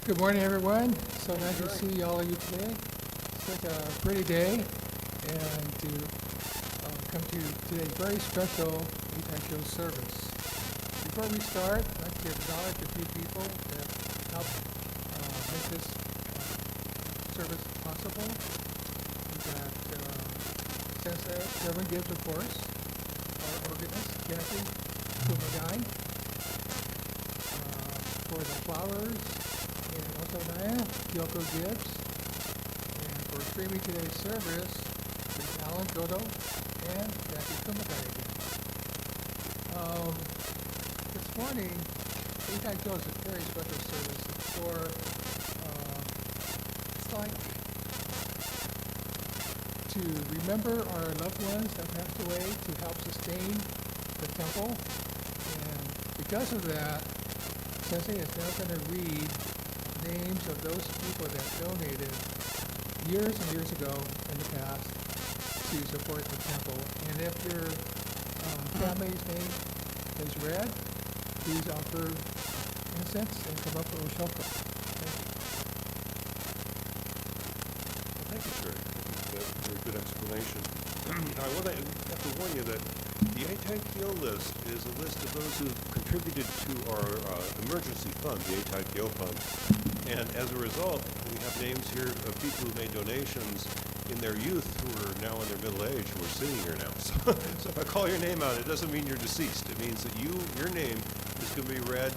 Good morning, everyone. So nice to see all of you today. Such a pretty day, and to come to today's very special Eitaikyo service. Before we start, I'd like to acknowledge a few people that helped make this service possible. We've got Sensei Reverend Gibbs, of course, our organist, Kathy Kumagai, for the flowers, and also Naya, Kyoko Gibbs, and for streaming today's service, there's Alan Jodo and Kathy Kumagai again. This morning, Eitaikyo is a very special service. It's like to remember our loved ones that passed away, to help sustain the temple, and because of that, Sensei is now going to read names of those people that donated years and years ago in the past to support the temple. And if your family's name is read, please offer incense and come up with a shofar. Thank you, sir. That's a very good explanation. I have to warn you that the Eitaikyo list is a list of those who contributed to our emergency fund, the Eitaikyo fund. And as a result, we have names here of people who made donations in their youth who are now in their middle age who are sitting here now. So if I call your name out, it doesn't mean you're deceased. It means that your name is going to be read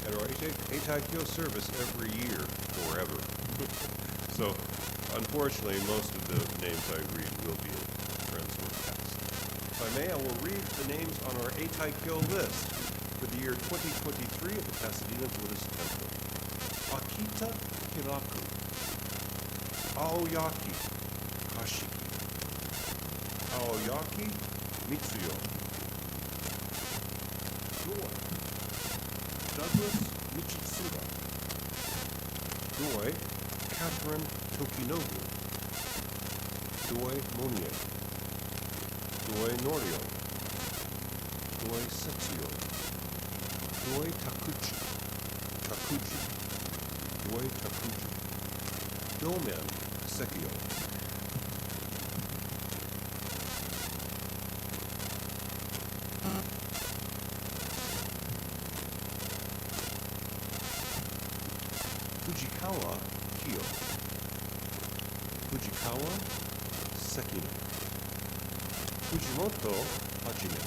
at our Eitaikyo service every year forever. So unfortunately, most of the names I read will be friends who have passed. If I may, I will read the names on our Eitaikyo list for the year 2023 of the Pasadena Buddhist Temple. Akita Hiraku, Aoyaki Kashiki, Aoyaki Mitsuyo, Doi Douglas Michitsuga, Doi Catherine Tokinobu, Doi Monie, Doi Norio, Doi Setsuyo, Doi Takuchi, Doi Takuchi, Domen Sekio, Fujikawa Kyo, Fujikawa Sekino, Fujimoto Hajime,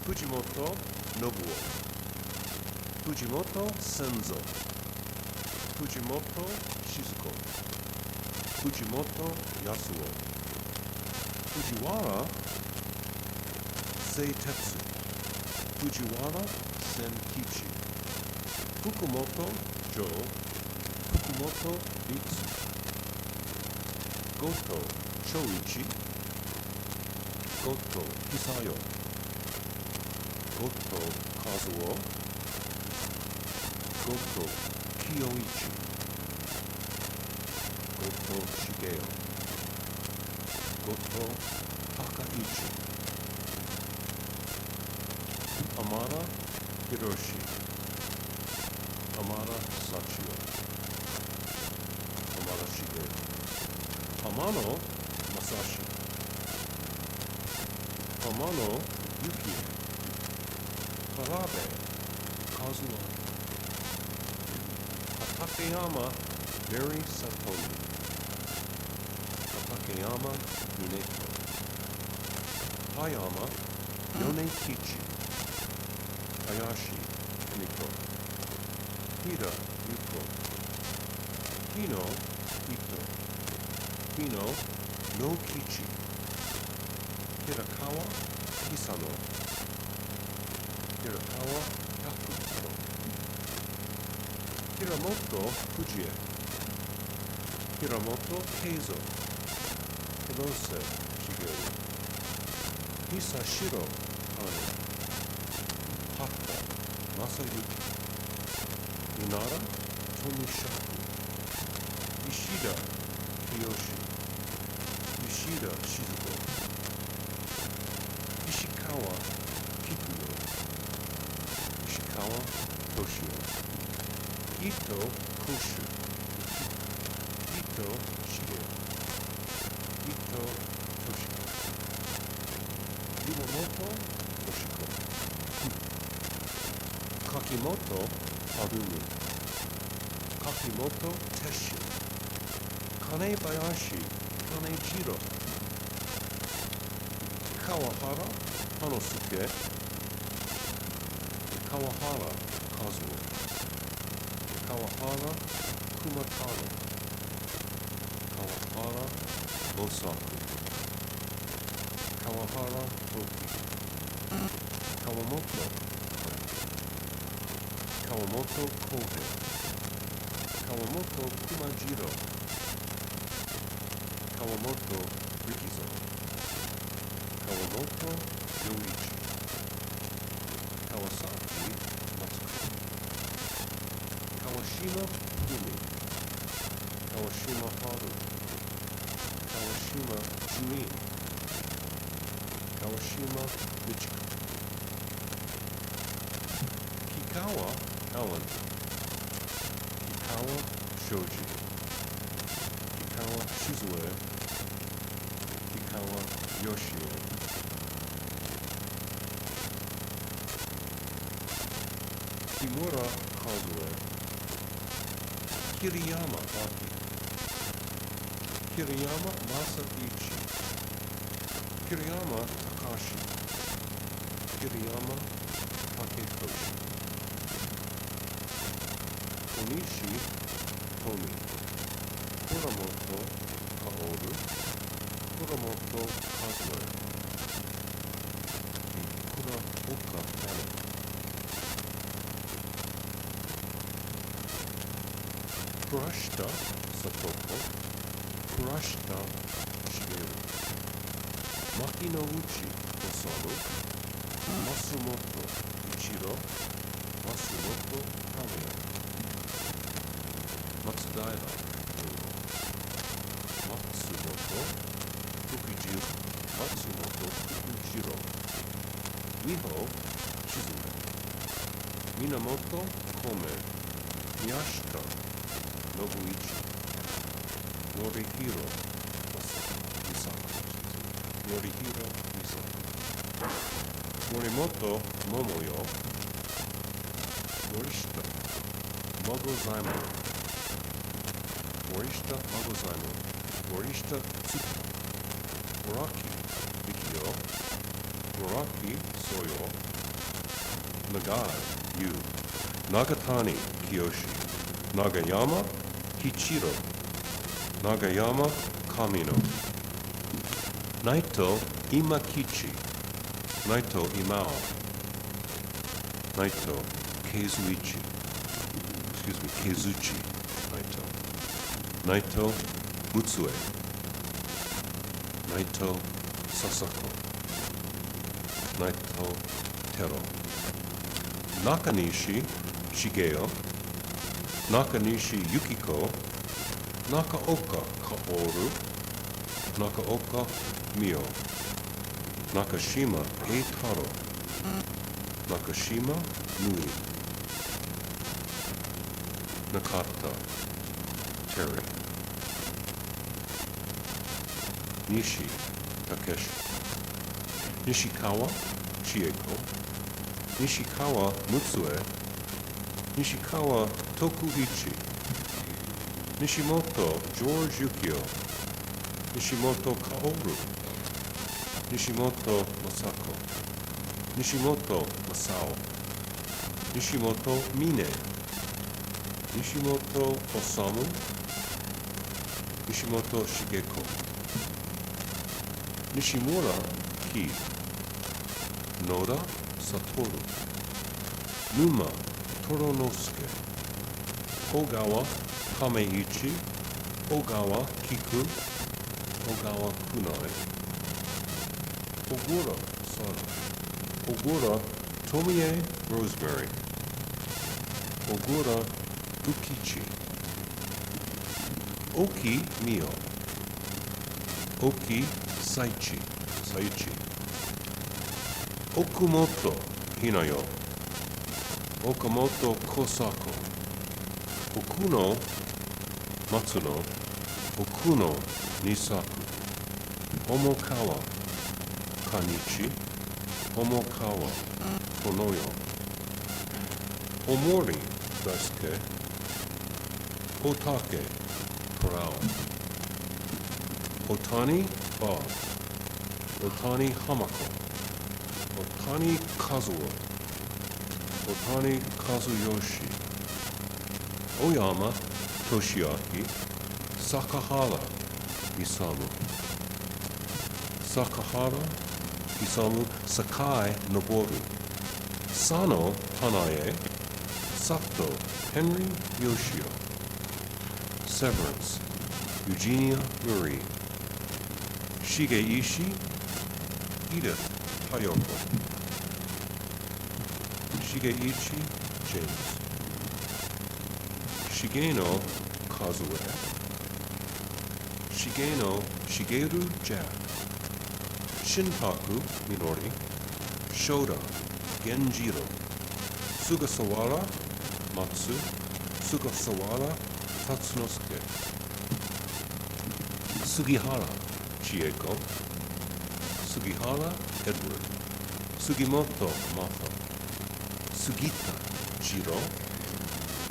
Fujimoto Nobuo, Fujimoto Senzo, Fujimoto Shizuko, Fujimoto Yasuo, Fujiwara Seitetsu, Fujiwara Senkichi, Fukumoto Jo, Fukumoto Ritsu, Goto Choichi, Goto Hisayo, Goto Kazuo, Goto Kiyoichi, Goto Shigeo, Goto Takaichi, Amara Hiroshi, Amara Sachio, Amara Shigeo, Amano Masashi, Amano Yuki, Harabe Kazuo, Takeyama Mary Satomi, Takeyama Mineko, Hayama Yonekichi, Hayashi Miko, Hira Yuko, Hino Ito, Hino Nokichi, Hirakawa Hisano, Hirakawa Yakuto, Hiramoto Fujie, Hiramoto Keizo, Hirose Shigeru, Hisashiro Kano, Hakka Masayuki, Inara Tomishaku, Ishida Kiyoshi, Ishida Shizuko, Ishikawa Kikuyo, Ishikawa Toshio, Ito Koshu. Ito Shige. Ito Toshiko. Yumamoto Toshiko. Kakimoto Harumi. Kakimoto Teshi. Kanebayashi Kanejiro. Kawahara Hanosuke. Kawahara Kazuo. Kawahara Kumataro. Kawahara Osaku. Kawahara Toki. Kawamoto. Kawamoto Koge. Kawamoto Kumajiro. Kawamoto Rikizo. Kawamoto Yoichi. Kawasaki Matsuko. Kawashima Fumi. Kawashima Haru. Kawashima Juin. Kawashima Michiko. Kikawa Alan. Kikawa Shoji. Kikawa Shizue. Kikawa Yoshio. Kimura Kazue. Kiriyama Aki. Kiriyama Masaichi. Kiriyama Takashi. Kiriyama Takekoshi. Onishi Tomi. Kuramoto Kaoru. Kuramoto Kazue. Kuraoka Anna. Kurashita Satoko. Kurashita Shigeru. Makinouchi Osamu. Masumoto Ichiro. Masumoto Kamiya. Matsudaira Matsumoto Fukujiro. Matsumoto Fukujiro. Miho Shizume. Minamoto Kome. Miyashita Nobuichi. Norihiro Misako. Norihiro Misako. Morimoto Momoyo. Morishita Magozaimon. Morishita Magozaimon. Morishita Tsuki. Moraki Mikio. Moraki Soyo. Nagai Yu. Nagatani Kiyoshi. Nagayama Kichiro. Nagayama Kamino. Naito Imakichi. Naito Imao. Naito Keizuichi. Keizuchi. Naito. Naito Mutsue. Naito Sasako. Naito Tero. Nakanishi Shigeo. Nakanishi Yukiko. Nakaoka Kaoru. Nakaoka Mio. Nakashima Eitaro. Nakashima Nui. Nakata Terry. Nishi Takeshi. Nishikawa Chieko. Nishikawa Mutsue. Nishikawa Tokuichi. Nishimoto George Yukio. Nishimoto Kaoru. Nishimoto Masako. Nishimoto Masao. Nishimoto Mine. Nishimoto Osamu. Nishimoto Shigeko. Nishimura Ki. Noda Satoru. Numa Toronosuke. Ogawa Kameichi. Ogawa Kiku. Ogawa Kunai. Ogura Sara. Ogura Tomie Rosemary. Ogura Ukichi. Oki Mio. Oki Saichi. Okumoto Hinayo. Okamoto Kosako. Okuno Matsuno, Okuno Nisaku, Homokawa Kanichi, Homokawa Konoyo, Omori Daisuke, Otake Kurao, Otani Bob, Otani Hamako, Otani Kazuo, Otani Kazuyoshi, Oyama Toshiaki, Sakahara Isamu, Sakahara Isamu Sakai Noboru, Sano Tanae, Sato Henry Yoshio, Severance Eugenia Marie, Shigeishi Edith Hayoko, Shigeichi James, Shigeno Kazue, Shigeru Jack, Shintaku Minori, Shoda Genjiro, Sugasawara Matsu, Sugasawara Tatsunosuke, Sugihara Chieko, Sugihara Edward, Sugimoto Martha, Sugita Jiro,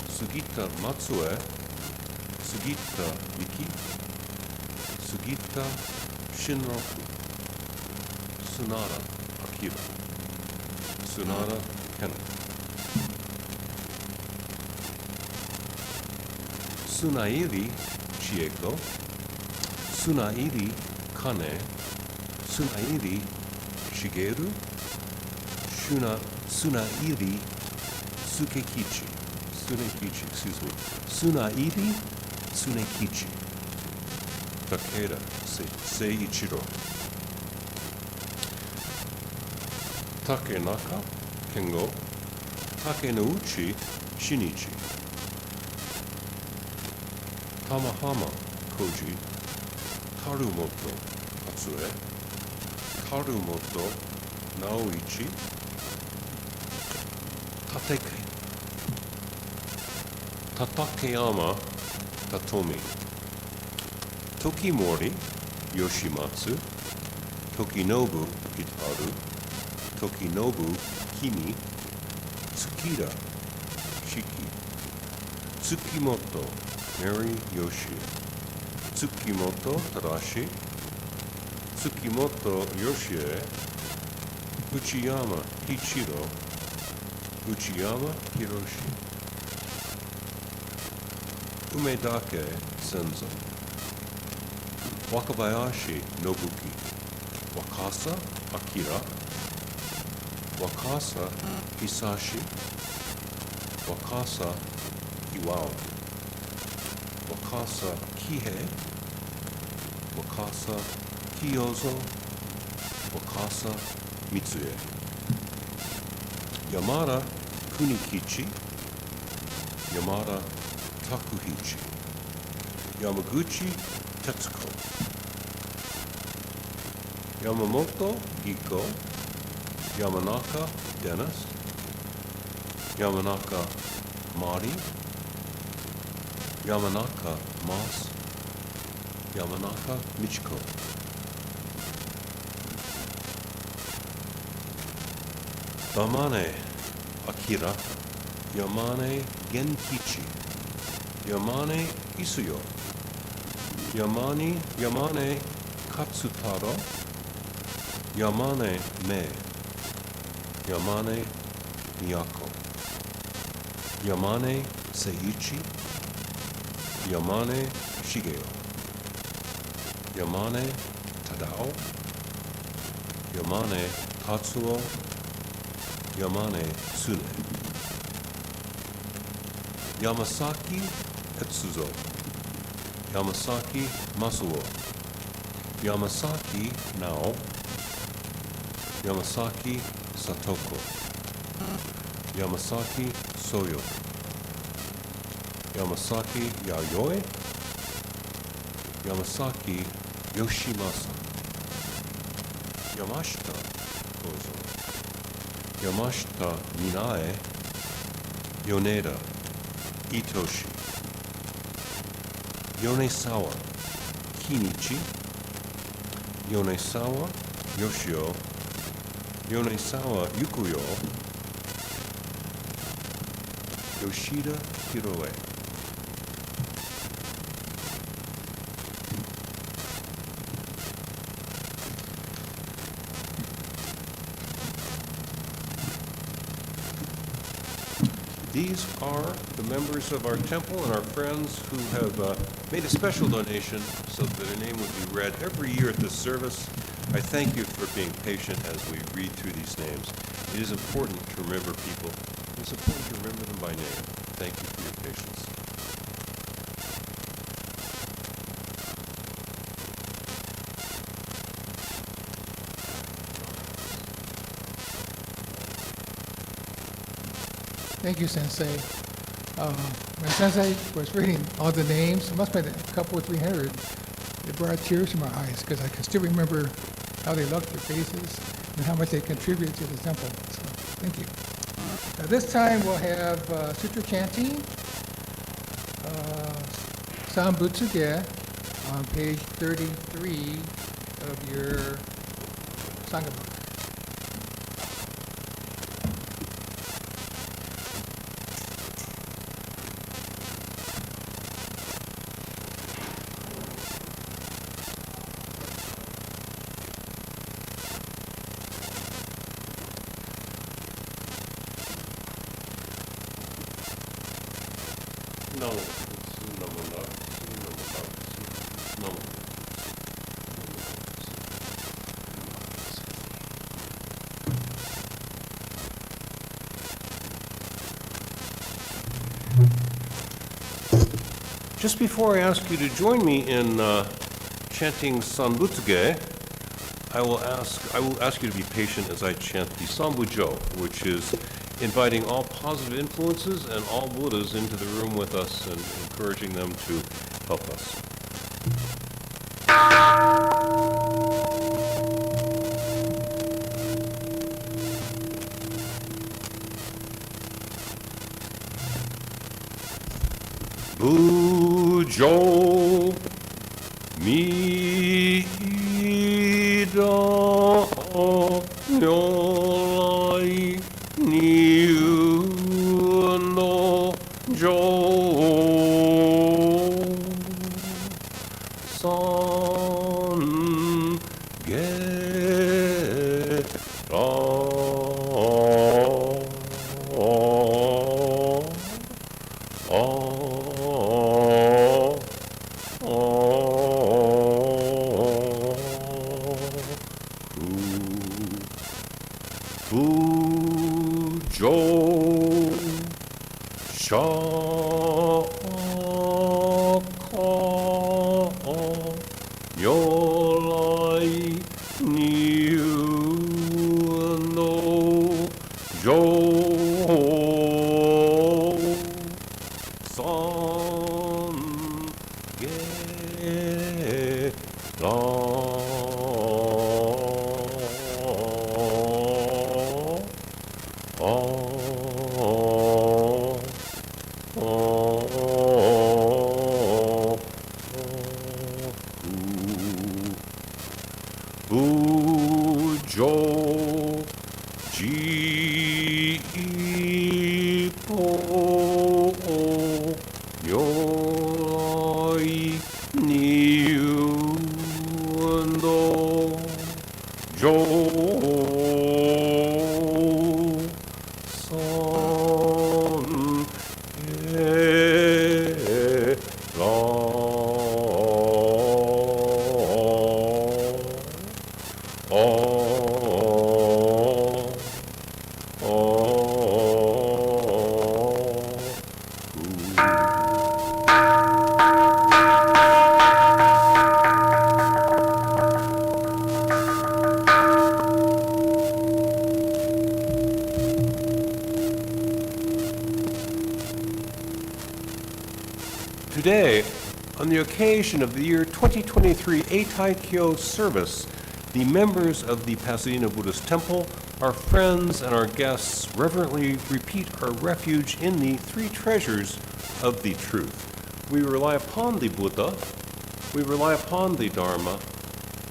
Sugita Matsue, Sugita Miki, Sugita Shinroku, Sunada Akira, Sunada Kenneth, Sunairi Chieko, Sunairi Kane, Sunairi Shigeru, Sunairi Sunekichi, Sunairi Sunekichi, Takeda Seiichiro, Takenaka Kengo, Takenouchi Shinichi, Tamahama Koji, Tarumoto Hatsue, Tarumoto Naoichi, Tatakeyama Tatomi, Tokimori Yoshimatsu, Tokinobu Hitaru, Tokinobu Kimi, Tsukida Shiki, Tsukimoto Mary Yoshi, Tsukimoto Tadashi, Tsukimoto Yoshie, Uchiyama Ichiro, Uchiyama Hiroshi, Umedake Senzo, Wakabayashi Nobuki, Wakasa Akira, Wakasa Hisashi, Wakasa Iwao, Wakasa Kihe, Wakasa Kiyozo, Wakasa Mitsue, Yamada Kunikichi, Yamada Takuhichi, Yamaguchi Tetsuko, Yamamoto Iko, Yamanaka Dennis, Yamanaka Mari, Yamanaka Mas, Yamanaka Michiko, Yamane Akira, Yamane Genkichi, Yamane Isuyo, Yamane Katsutaro, Yamane Me, Yamane Miyako, Yamane Seiichi, Yamane Shigeo, Yamane Tadao, Yamane Tatsuo, Yamane Tsune, Yamasaki Etsuzo, Yamasaki Masuo, Yamasaki Nao, Yamasaki Satoko, Yamasaki Soyo, Yamasaki Yayoi, Yamasaki Yoshimasa, Yamashita Kozo, Yamashita Minae, Yoneda, Itoshi, Yonesawa Kinichi, Yonesawa Yoshio, Yonesawa Yukuyo, Yoshida Hiroe. These are the members of our temple and our friends who have made a special donation so that their name would be read every year at this service. I thank you for being patient as we read through these names. It is important to remember people. It's important to remember them by name. Thank you for your patience. Thank you, Sensei. When Sensei was reading all the names, it must have been a couple or 300, it brought tears to my eyes because I can still remember how they looked, their faces, and how much they contributed to the temple. So, thank you. This time we'll have sutra chanting, Sambutsuge, on page 33 of your Sangha book. Just before I ask you to join me in chanting Sanbutsuge, I will ask you to be patient as I chant the Sambujo, which is inviting all positive influences and all Buddhas into the room with us and encouraging them to help us. Bujo Mida Nyolai Niu no Jo San Ge Ra Bujo Shaka Nyolai Niu no Jo San Ge Ra Bujo Jipo Nyolai Niu no Jo San Ge Ra Today, on the occasion of the year 2023 Eitaikyo service, the members of the Pasadena Buddhist Temple, our friends and our guests reverently repeat our refuge in the three treasures of the truth. We rely upon the Buddha, we rely upon the Dharma,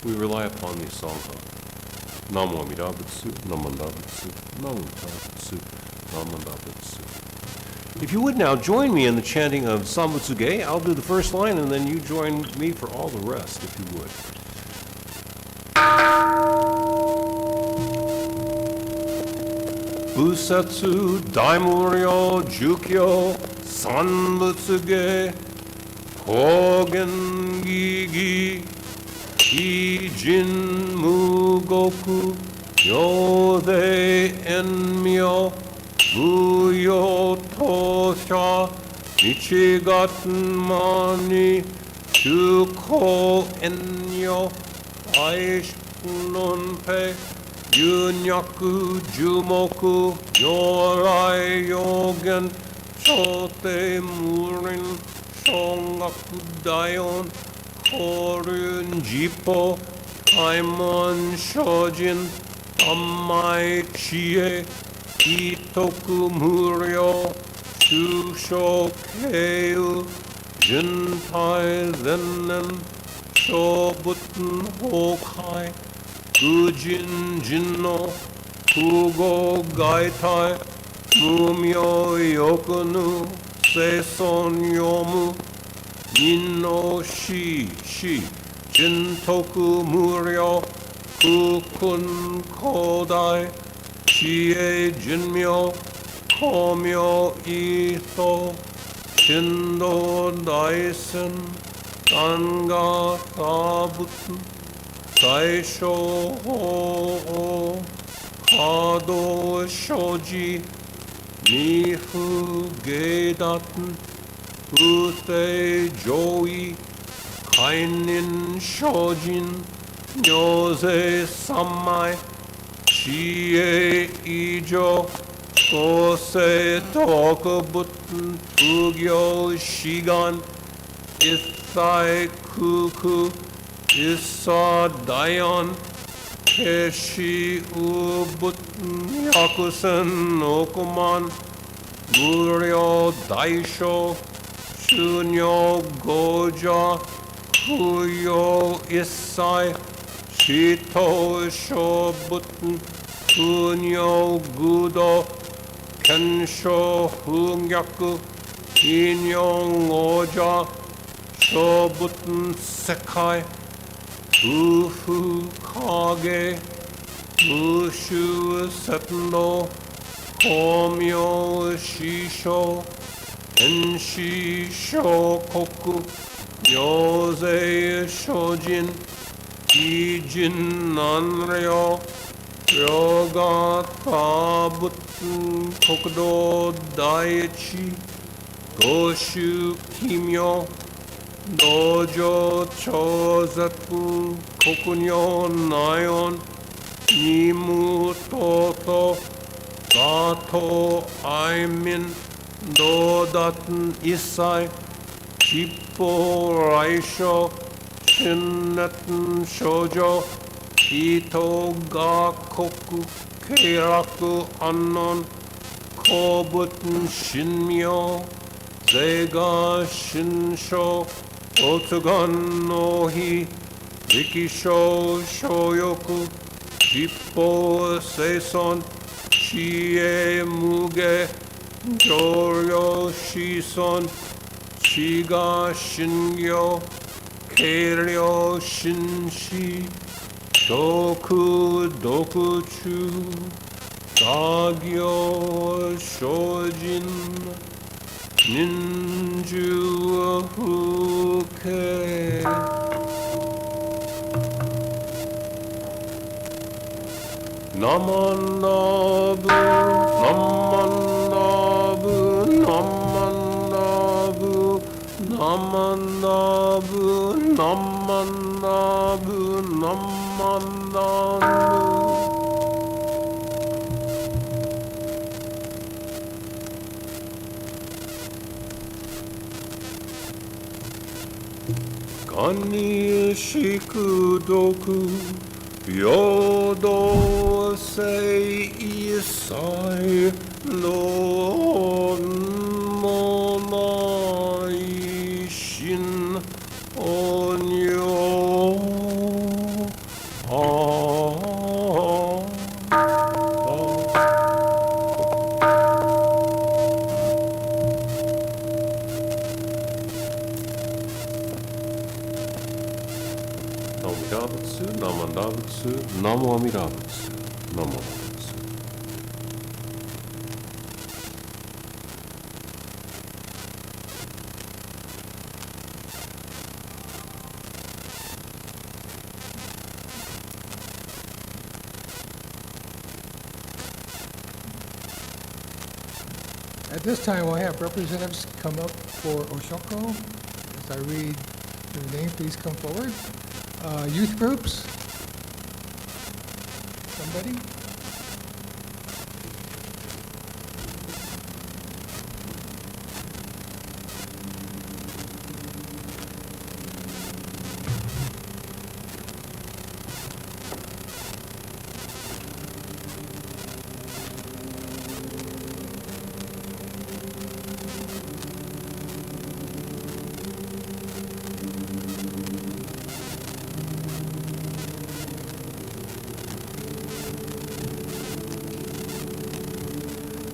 we rely upon the Sangha. Namo Amida Butsu, Namo Amida Butsu, Namo Amida Butsu, Namo Amida Butsu. If you would now join me in the chanting of Sambutsuge, I'll do the first line and then you join me for all the rest, if you would. Busatsu Daimuryo Jukyo Sanbutsuge Kogen Gigi Kijin Mugoku Yode Enmyo Muyo Tosha Nichigaten Mani Shuko Enyo Aishunonpe Yunyaku Jumoku Yorai Yogen Shote Murin Shongaku Dayon Korun Jipo Kaimon Shojin Amai Chie Itoku Muryo Shusho Keu Jintai Zennen Shobuten Hokai Gujin Jinno Kugo Gaitai Mumyo Yokunu Seison Yomu Ninno Shi Jintoku Muryo Kukun Kodai Chie Jinmyo Komyo Ito Shindo Daisen Ganga Tabuten Daisho Ho Kado Shoji Nifu Gedaten Ute Joi Kainin Shojin Nyose Samai Chie Ijo Kose Tokubuten Ugyo Shigan Ithai Kuku Issa Dayon Keshi Ubuten Yakusen Okuman Muryo Daisho Shunyo Goja Kuyo Issai Shito Shobuten Kunyo Gudo Kensho Hungyaku Inyong Oja Shobuten Sekai Ufu Kage Mushu Setno Komyo Shisho Enshi Shokoku Yose Shojin Ijin Nanryo Ryoga Tabuten Kokudo Daichi Goshu Kimyo Dojo Chozetun Kokunyo Nayon Nimu Toto Gato Aimin Dodaten Isai Jippo Raisho Shinneten Shoujo Ito Gakoku Keiraku Annon Kobuten Shinmyo Zega Shinsho Otsugan no Hi Rikisho Shoyoku Jippo Seison Chie Muge Joryo Shison Shiga Shingyo Keiryo Shinshi Shoku Dokuchu Dagyo Shojin Ninju Huke Namandabu Namandabu Namandabu Namandabu Namandabu Namandabu Kani Shikudoku Jodo Sei Isai Lon Mona Namo Amida Butsu. Namo Butsu. At this time, we'll have representatives come up for Oshoko. As I read your name, please come forward. Youth groups? Somebody?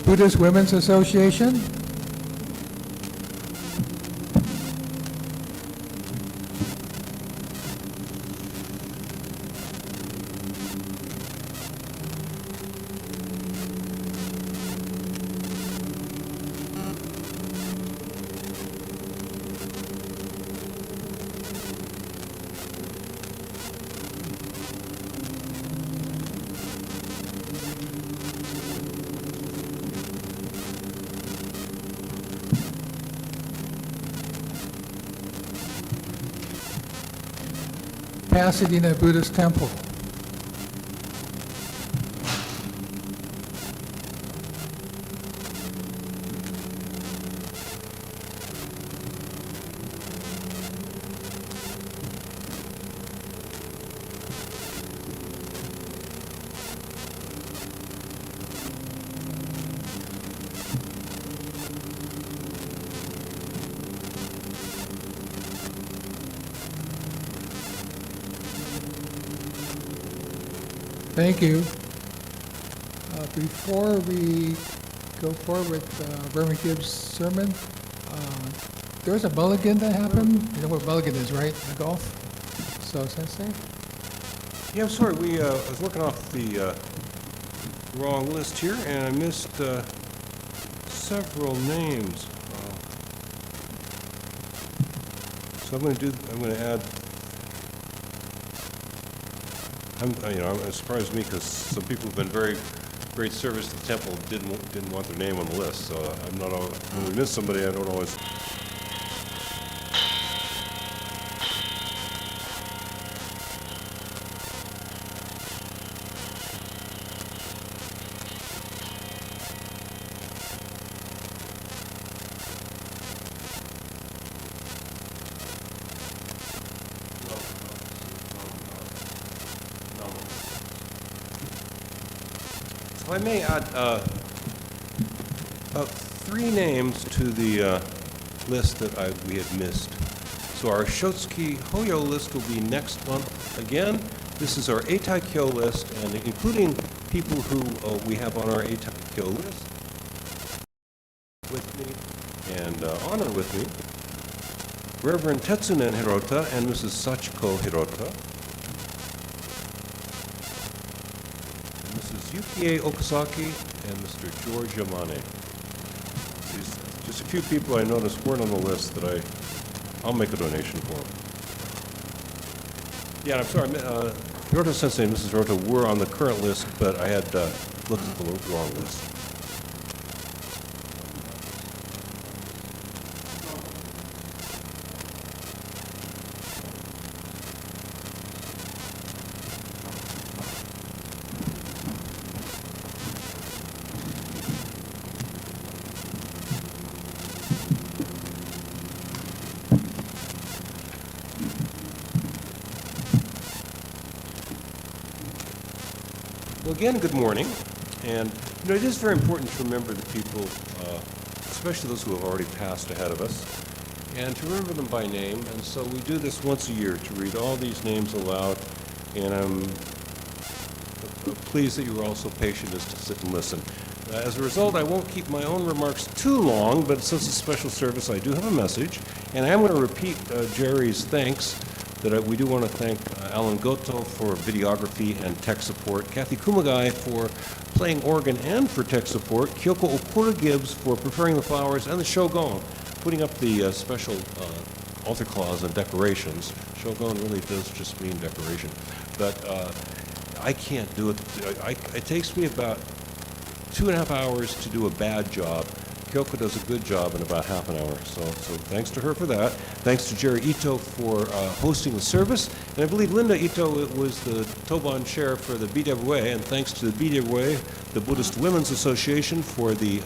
Buddhist Women's Association? Pasadena Buddhist Temple. Thank you. Before we go forward with Reverend Gibbs' sermon, there was a mulligan that happened. You know what mulligan is, right? The golf. So, Sensei? Yeah, I'm sorry. I was working off the wrong list here, and I missed several names. So I'm going to add. It surprised me because some people who've been very great service to the temple didn't want their name on the list. So I'm not always, when we miss somebody, I don't always. If I may add about 3 names to the list that we had missed. So our Shotsuki Hoyo list will be next month. Again, this is our Eitaikyo list, and including people who we have on our Eitaikyo list with me and honor with me, Reverend Tetsunen Hirota and Mrs. Sachiko Hirota. Yukie Okazaki and Mr. George Yamane. Just a few people I noticed weren't on the list that I'll make a donation for. Yeah, I'm sorry, Hirota Sensei and Mrs. Hirota were on the current list, but I had looked at the wrong list. Well, again, good morning. And it is very important to remember the people, especially those who have already passed ahead of us, and to remember them by name. And so we do this once a year to read all these names aloud. And I'm pleased that you were also patient as to sit and listen. As a result, I won't keep my own remarks too long, but since it's a special service, I do have a message. And I am going to repeat Jerry's thanks, that we do want to thank Alan Goto for videography and tech support, Kathy Kumagai for playing organ and for tech support, Kyoko Okura-Gibbs for preparing the flowers, and the Shogun putting up the special altar cloths and decorations. Shogun really does just mean decoration. But I can't do it. It takes me about 2.5 hours to do a bad job. Kyoko does a good job in about half an hour. So thanks to her for that. Thanks to Jerry Ito for hosting the service. And I believe Linda Ito was the Toban chair for the BWA. And thanks to the BWA, the Buddhist Women's Association, for the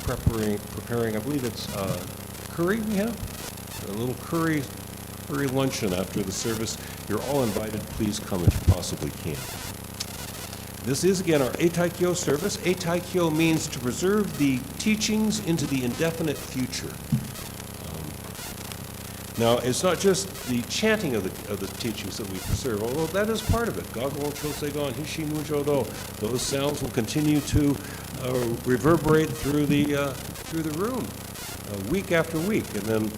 preparing, I believe it's curry we have? A little curry luncheon after the service. You're all invited. Please come if you possibly can. This is, again, our Eitaikyo service. Eitaikyo means to preserve the teachings into the indefinite future. Now, it's not just the chanting of the teachings that we preserve, although that is part of it. Gagon, Chosegon, Hishimu, Jodo. Those sounds will continue to reverberate through the room week after week, and then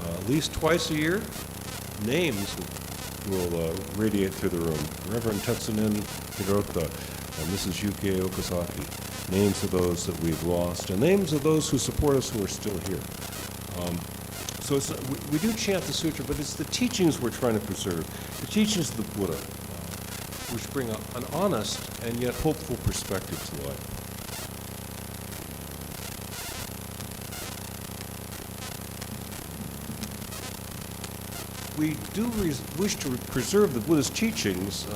at least twice a year, names will radiate through the room. Reverend Tetsunen Hirota and Mrs. Yukie Okazaki, names of those that we've lost, and names of those who support us who are still here. So we do chant the sutra, but it's the teachings we're trying to preserve, the teachings of the Buddha, which bring an honest and yet hopeful perspective to life. We do wish to preserve the Buddhist teachings,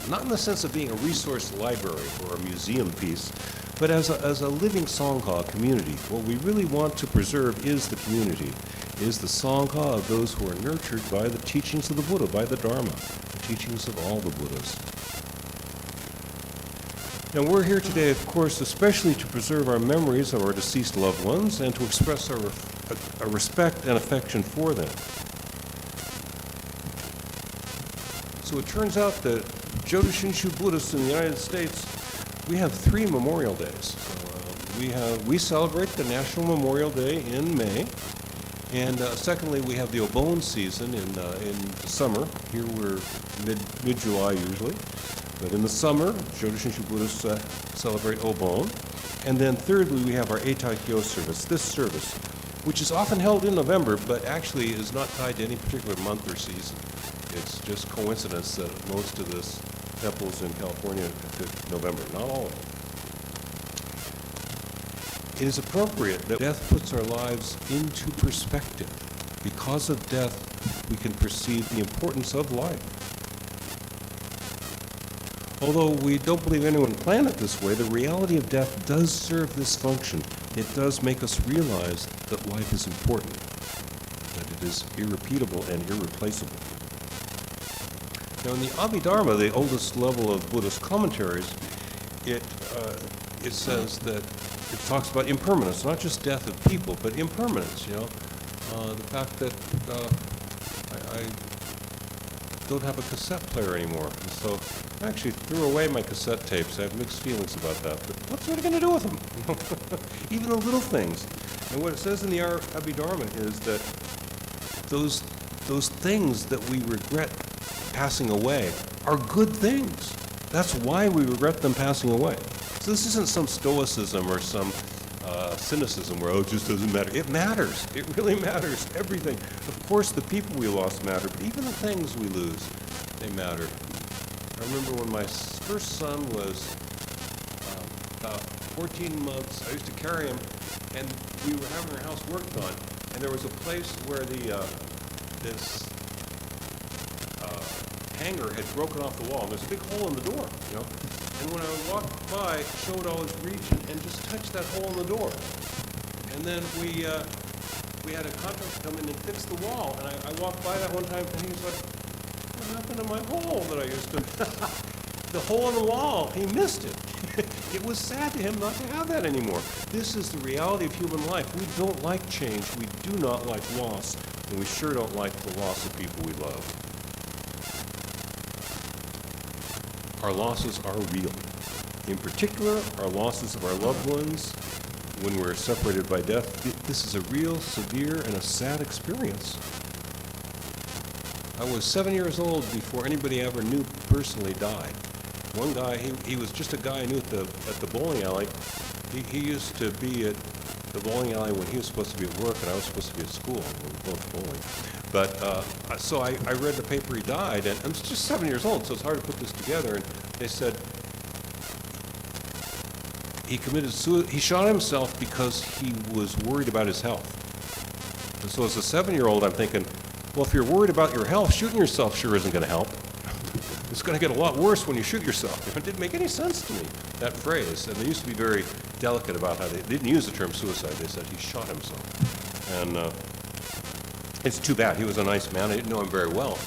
not in the sense of being a resource library or a museum piece, but as a living Sangha community. What we really want to preserve is the community, is the Sangha of those who are nurtured by the teachings of the Buddha, by the Dharma, the teachings of all the Buddhas. Now, we're here today, of course, especially to preserve our memories of our deceased loved ones and to express our respect and affection for them. So it turns out that Jodo Shinshu Buddhists in the United States, we have 3 Memorial Days. So, we celebrate the National Memorial Day in May, and secondly, we have the Obon season in the summer. Here we're mid-July usually, but in the summer, Jodo Shinshu Buddhists celebrate Obon. And then thirdly, we have our Eitaikyo service, this service, which is often held in November, but actually is not tied to any particular month or season. It's just coincidence that most of this temples in California pick November, not all of them. It is appropriate that death puts our lives into perspective. Because of death, we can perceive the importance of life. Although we don't believe anyone planned it this way, the reality of death does serve this function. It does make us realize that life is important, that it is irrepeatable and irreplaceable. Now, in the Abhidharma, the oldest level of Buddhist commentaries, it says that it talks about impermanence, not just death of people, but impermanence. You know, the fact that I don't have a cassette player anymore, and so I actually threw away my cassette tapes. I have mixed feelings about that, but what's what are you going to do with them? Even the little things. And what it says in the Abhidharma is that those things that we regret passing away are good things. That's why we regret them passing away. So this isn't some stoicism or some cynicism where, oh, it just doesn't matter. It matters. It really matters. Everything. Of course, the people we lost matter, but even the things we lose, they matter. I remember when my first son was about 14 months, I used to carry him, and we were having our house worked on, and there was a place where this hanger had broken off the wall, and there's a big hole in the door, you know. And when I walked by, Showed always reached and just touched that hole in the door. And then we had a contractor come in and fix the wall, and I walked by that one time, and he was like, what happened to my hole that I used to... The hole in the wall, he missed it. It was sad to him not to have that anymore. This is the reality of human life. We don't like change. We do not like loss, and we sure don't like the loss of people we love. Our losses are real. In particular, our losses of our loved ones when we're separated by death. This is a real, severe, and a sad experience. I was 7 years old before anybody ever knew personally died. One guy, he was just a guy I knew at the bowling alley. He used to be at the bowling alley when he was supposed to be at work and I was supposed to be at school. We were both bowling. But so I read the paper he died, and I'm just 7 years old, so it's hard to put this together. And they said he committed suicide. He shot himself because he was worried about his health. And so as a 7-year-old, I'm thinking, well, if you're worried about your health, shooting yourself sure isn't going to help. It's going to get a lot worse when you shoot yourself. It didn't make any sense to me, that phrase. And they used to be very delicate about how they didn't use the term suicide. They said he shot himself. And it's too bad. He was a nice man. I didn't know him very well.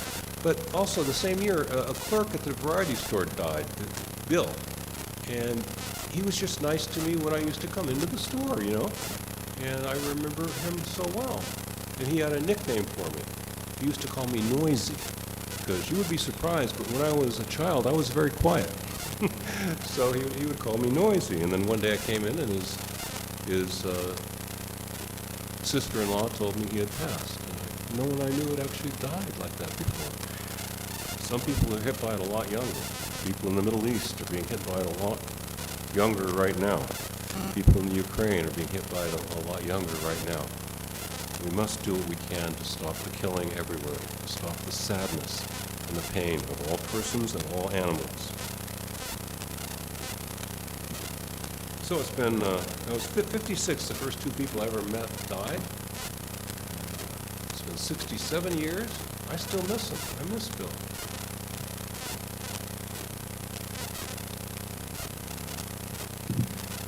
But also the same year, a clerk at the variety store died, Bill. And he was just nice to me when I used to come into the store, you know. And I remember him so well. And he had a nickname for me. He used to call me Noisy, because you would be surprised, but when I was a child, I was very quiet. So he would call me Noisy. And then one day I came in, and his sister-in-law told me he had passed. And no one I knew had actually died like that before. Some people are hit by it a lot younger. People in the Middle East are being hit by it a lot younger right now. People in the Ukraine are being hit by it a lot younger right now. We must do what we can to stop the killing everywhere, to stop the sadness and the pain of all persons and all animals. So it's been, I was 56, the first two people I ever met died. It's been 67 years. I still miss him. I miss Bill.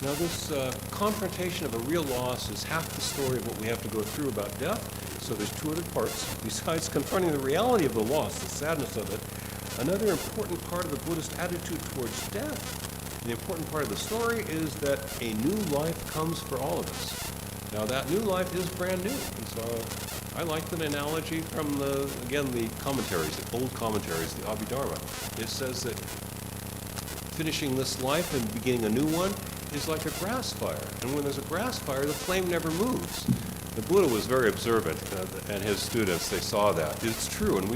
Now this confrontation of a real loss is half the story of what we have to go through about death. So there's two other parts. Besides confronting the reality of the loss, the sadness of it, another important part of the Buddhist attitude towards death, the important part of the story, is that a new life comes for all of us. Now that new life is brand new. And so I like the analogy from the commentaries, the old commentaries, the Abhidharma. It says that finishing this life and beginning a new one is like a grass fire. And when there's a grass fire, the flame never moves. The Buddha was very observant, and his students, they saw that. It's true, and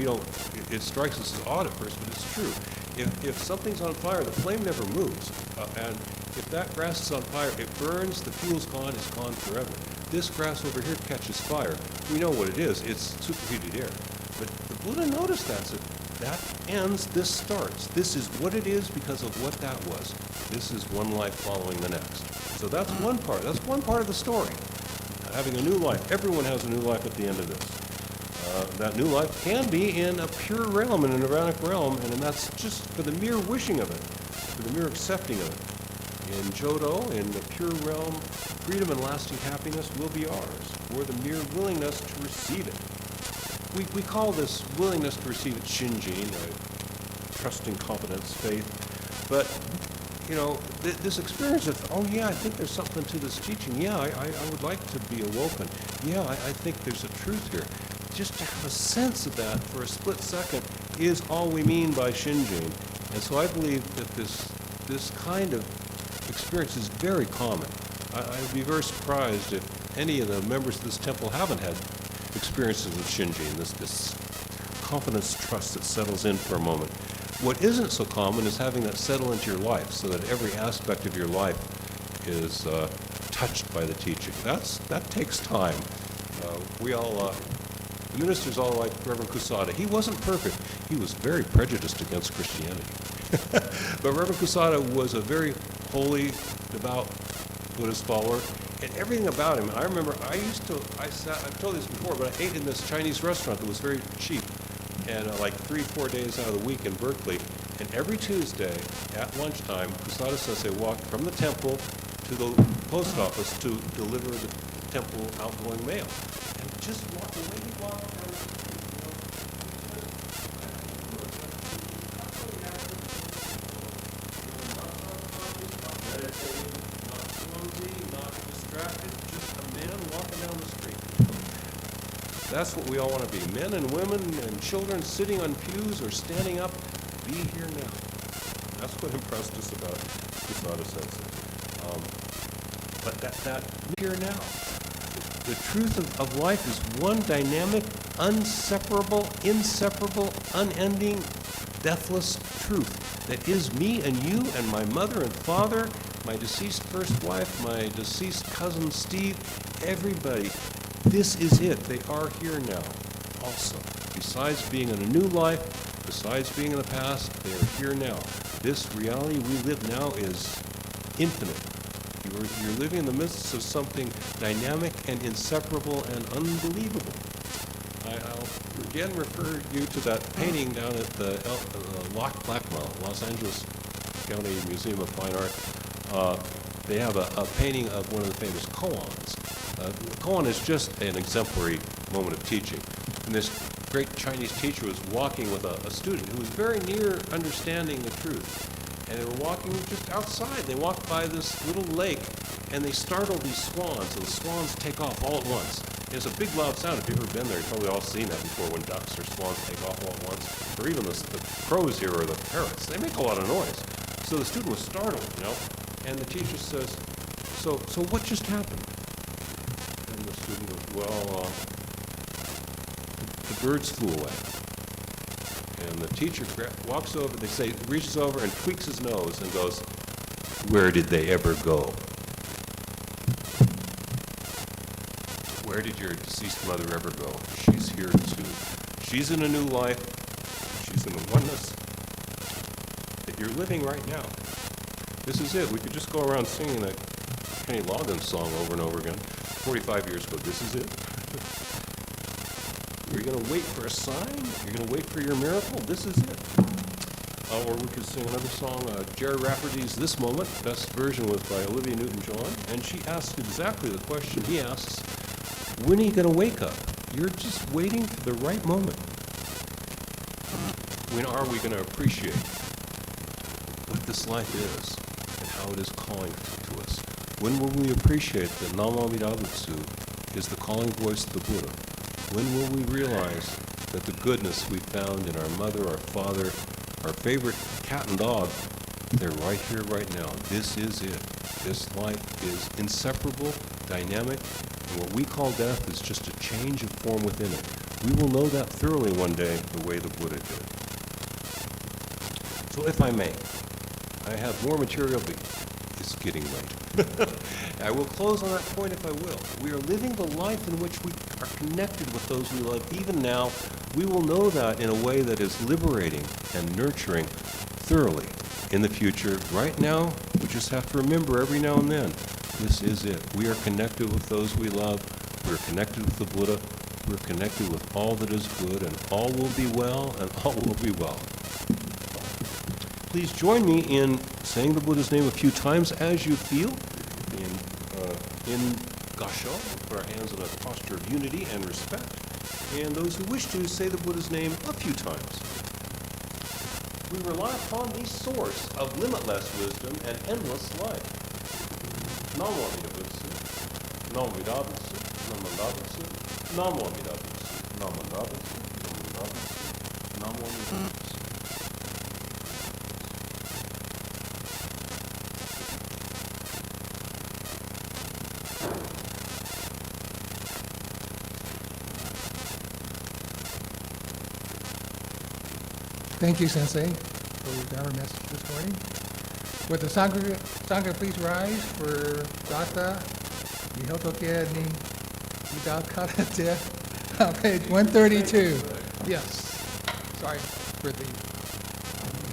it strikes us as odd at first, but it's true. If something's on fire, the flame never moves. And if that grass is on fire, it burns, the fuel's gone, it's gone forever. This grass over here catches fire. We know what it is. It's superheated air. But the Buddha noticed that. So that ends, this starts. This is what it is because of what that was. This is one life following the next. So that's one part. That's one part of the story. Having a new life. Everyone has a new life at the end of this. That new life can be in a pure realm, in a nirvanic realm, and that's just for the mere wishing of it, for the mere accepting of it. In Jodo, in the pure realm, freedom and lasting happiness will be ours, or the mere willingness to receive it. We call this willingness to receive it Shinjin, trusting, confidence, faith. But, you know, this experience of, oh yeah, I think there's something to this teaching. Yeah, I would like to be awoken. Yeah, I think there's a truth here. Just to have a sense of that for a split second is all we mean by Shinjin. And so I believe that this kind of experience is very common. I would be very surprised if any of the members of this temple haven't had experiences of Shinjin, this confidence, trust that settles in for a moment. What isn't so common is having that settle into your life so that every aspect of your life is touched by the teaching. That takes time. The ministers all like Reverend Kusada. He wasn't perfect. He was very prejudiced against Christianity. But Reverend Kusada was a very holy, devout Buddhist follower, and everything about him. I remember I've told you this before, but I ate in this Chinese restaurant that was very cheap, and like 3-4 days out of the week in Berkeley, and every Tuesday at lunchtime, Kusada Sensei walked from the temple to the post office to deliver the temple outgoing mail. And just walk the way he walked down the street, not meditating, not clumsy, not distracted, just a man walking down the street. That's what we all want to be. Men and women and children sitting on pews or standing up, be here now. That's what impressed us about Kusada Sensei. But that here now. The truth of life is one dynamic, inseparable, unending, deathless truth that is me and you and my mother and father, my deceased first wife, my deceased cousin Steve, everybody. This is it. They are here now also. Besides being in a new life, besides being in the past, they are here now. This reality we live now is infinite. You're living in the midst of something dynamic and inseparable and unbelievable. I'll again refer you to that painting down at the Los Angeles County Museum of Fine Art. They have a painting of one of the famous koans. Koan is just an exemplary moment of teaching. And this great Chinese teacher was walking with a student who was very near understanding the truth. And they were walking just outside. They walked by this little lake, and they startled these swans. And the swans take off all at once. It's a big, loud sound. If you've ever been there, you've probably all seen that before when ducks or swans take off all at once. Or even the crows here or the parrots. They make a lot of noise. So the student was startled, and the teacher says, so what just happened? And the student goes, well, the birds flew away. And the teacher walks over, reaches over and tweaks his nose and goes, where did they ever go? Where did your deceased mother ever go? She's here too. She's in a new life. She's in the oneness that you're living right now. This is it. We could just go around singing that Kenny Loggins song over and over again. 45 years ago, this is it. Are you going to wait for a sign? You're going to wait for your miracle? This is it. Or we could sing another song, Jerry Rafferty's This Moment. Best version was by Olivia Newton-John. And she asks exactly the question he asks, when are you going to wake up? You're just waiting for the right moment. When are we going to appreciate what this life is and how it is calling to us? When will we appreciate that Namo Amida Butsu is the calling voice of the Buddha? When will we realize that the goodness we found in our mother, our father, our favorite cat and dog, they're right here, right now. This is it. This life is inseparable, dynamic, and what we call death is just a change of form within it. We will know that thoroughly one day the way the Buddha did. So if I may, I have more material, but it's getting late. I will close on that point if I will. We are living the life in which we are connected with those we love. Even now, we will know that in a way that is liberating and nurturing thoroughly. In the future, right now, we just have to remember every now and then, this is it. We are connected with those we love. We're connected with the Buddha. We're connected with all that is good, and all will be well, and all will be well. Please join me in saying the Buddha's name a few times as you feel. In Gasho, put our hands in a posture of unity and respect. And those who wish to say the Buddha's name a few times. We rely upon the source of limitless wisdom and endless life. Namo Amida Butsu, Namo Amida Butsu, Namo Amida Butsu, Namo Amida Butsu, Namo Amida Butsu, Namo Amida Butsu. Thank you, Sensei, for your Dharma message this morning. Would the Sangha please rise for Data Mihotoke ni Hidakata te on page 132. Yes. Sorry for the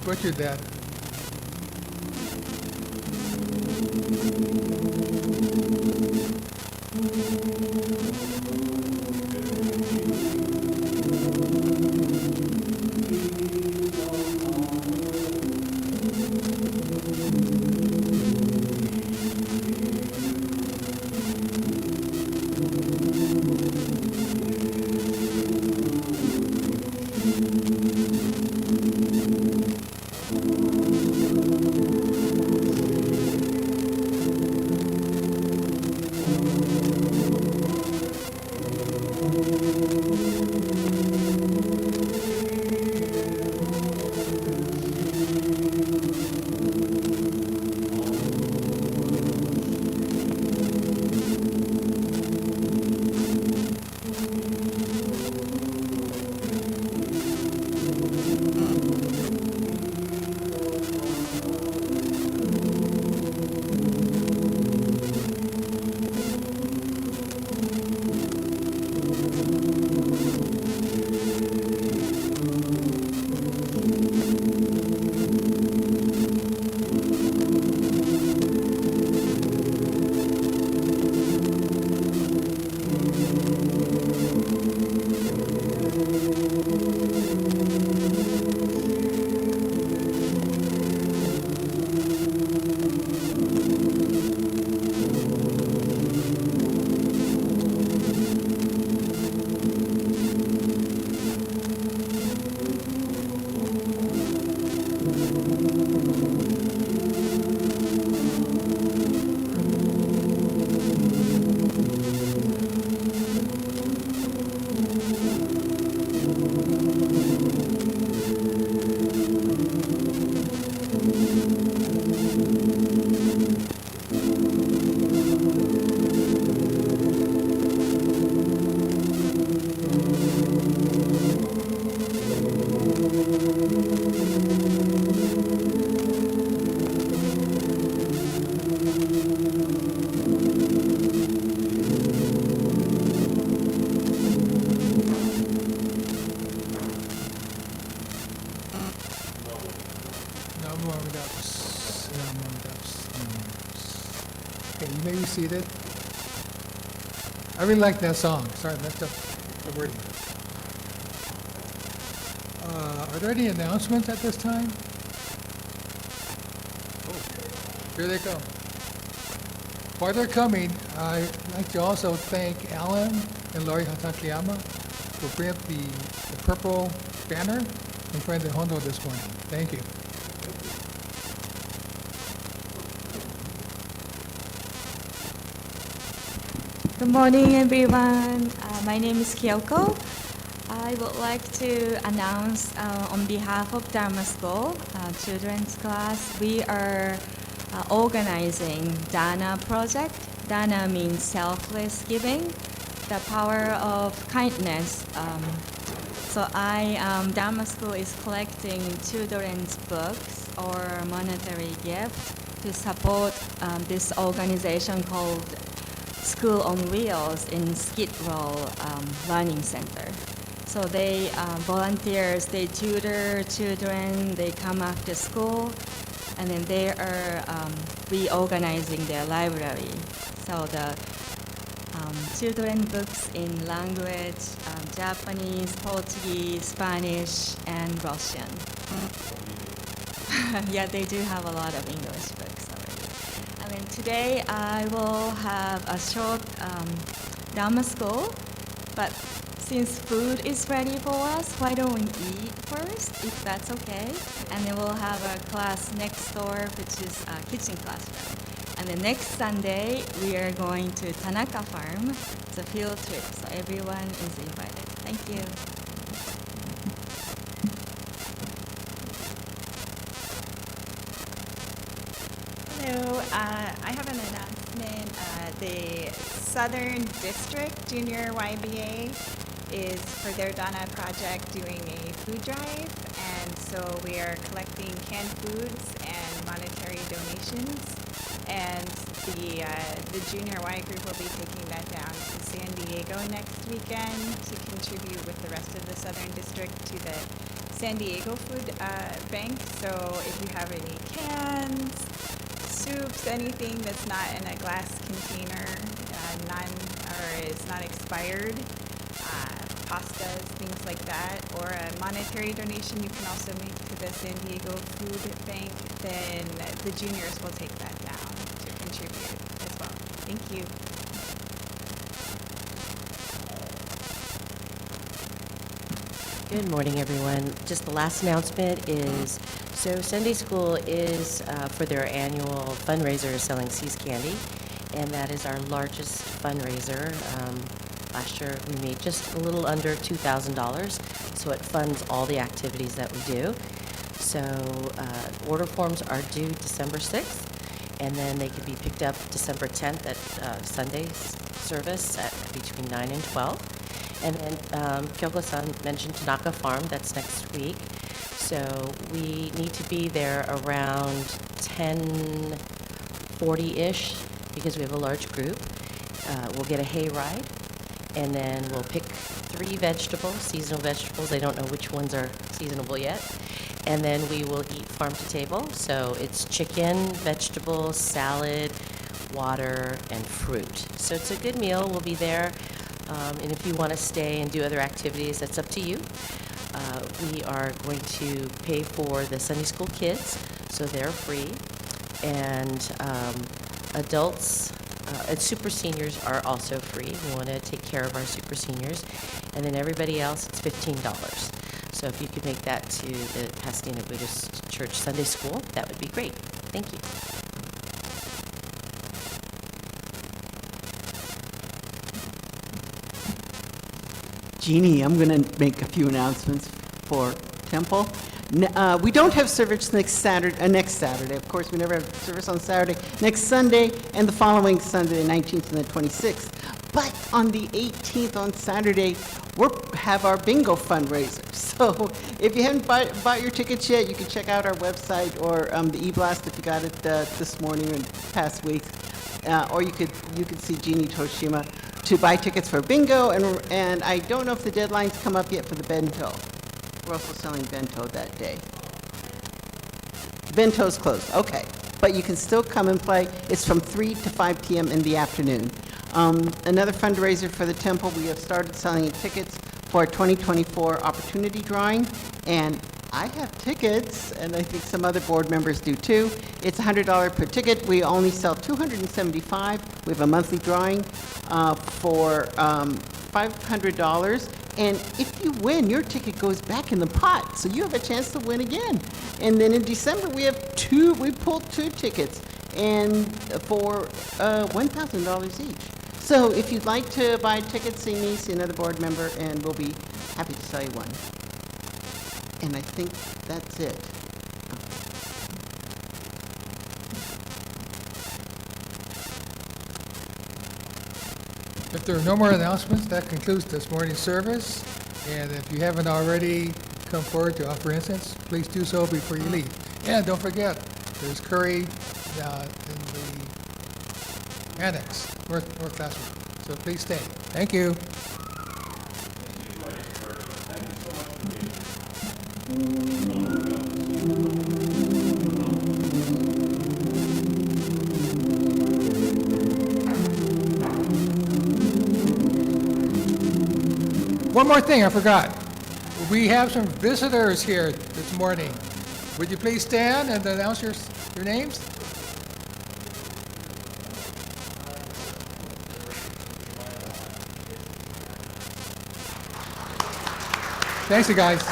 butchered that. Okay, you may be seated. I really like that song. Sorry, I messed up the wording. Are there any announcements at this time? Oh, here they come. While they're coming, I'd like to also thank Alan and Lori Hatakeyama for bringing up the purple banner in front of the Hondo this morning. Thank you. Good morning, everyone. My name is Kyoko. I would like to announce on behalf of Dharma School children's class, we are organizing Dana project. Dana means selfless giving, the power of kindness. Dharma School is collecting children's books or monetary gift to support this organization called School on Wheels in Skid Row Learning Center. So they volunteers, they tutor children, they come after school, and then they are reorganizing their library. So the children books in language, Japanese, Portuguese, Spanish, and Russian. Yeah, they do have a lot of English books already. And then today I will have a short Dharma school, but since food is ready for us, why don't we eat first, if that's okay? And then we'll have a class next door, which is a kitchen classroom. And then next Sunday, we are going to Tanaka Farm. It's a field trip, so everyone is invited. Thank you. Hello, I have an announcement. The Southern District Junior YBA is for their Dana project doing a food drive, and so we are collecting canned foods and monetary donations, and the junior Y group will be taking that down to San Diego next weekend to contribute with the rest of the Southern District to the San Diego Food Bank. So if you have any cans, soups, anything that's not in a glass container, is not expired, pastas, things like that, or a monetary donation you can also make to the San Diego Food Bank, then the juniors will take that down to contribute as well. Thank you. Good morning, everyone. Just the last announcement is, so Sunday School is for their annual fundraiser selling Seas Candy, and that is our largest fundraiser. Last year we made just a little under $2,000, so it funds all the activities that we do. So order forms are due December 6th, and then they can be picked up December 10th at Sunday's service at between 9 and 12. And then Kyoko-san mentioned Tanaka Farm, that's next week. So we need to be there around 10:40-ish because we have a large group. We'll get a hay ride, and then we'll pick 3 vegetables, seasonal vegetables. I don't know which ones are seasonable yet. And then we will eat farm to table. So it's chicken, vegetables, salad, water, and fruit. So it's a good meal. We'll be there. And if you want to stay and do other activities, that's up to you. We are going to pay for the Sunday school kids, so they're free. And adults and super seniors are also free. We want to take care of our super seniors. And then everybody else, it's $15. So if you could make that to the Pasadena Buddhist Church Sunday School, that would be great. Thank you. Jeannie, I'm going to make a few announcements for Temple. We don't have service next Saturday. Of course, we never have service on Saturday. Next Sunday and the following Sunday, the 19th and the 26th. But on the 18th, on Saturday, we'll have our bingo fundraiser. So if you haven't bought your tickets yet, you can check out our website or the e-blast if you got it this morning or past weeks. Or you could see Jeannie Toshima to buy tickets for bingo, and I don't know if the deadline's come up yet for the bento. We're also selling bento that day. Bento's closed, okay. but you can still come and play. It's from 3 to 5 p.m. in the afternoon. Another fundraiser for the temple, we have started selling tickets for our 2024 opportunity drawing, and I have tickets, and I think some other board members do too. It's $100 per ticket. We only sell 275. We have a monthly drawing for $500. And if you win, your ticket goes back in the pot, so you have a chance to win again. And then in December, we pulled 2 tickets, and for $1,000 each. So if you'd like to buy tickets, see me, see another board member, and we'll be happy to sell you one. And I think that's it. If there are no more announcements, that concludes this morning's service. And if you haven't already come forward to offer incense, please do so before you leave. And don't forget, there's curry in the annex, north classroom. So please stay. Thank you. One more thing I forgot. We have some visitors here this morning. Would you please stand and announce your names? Thanks, you guys.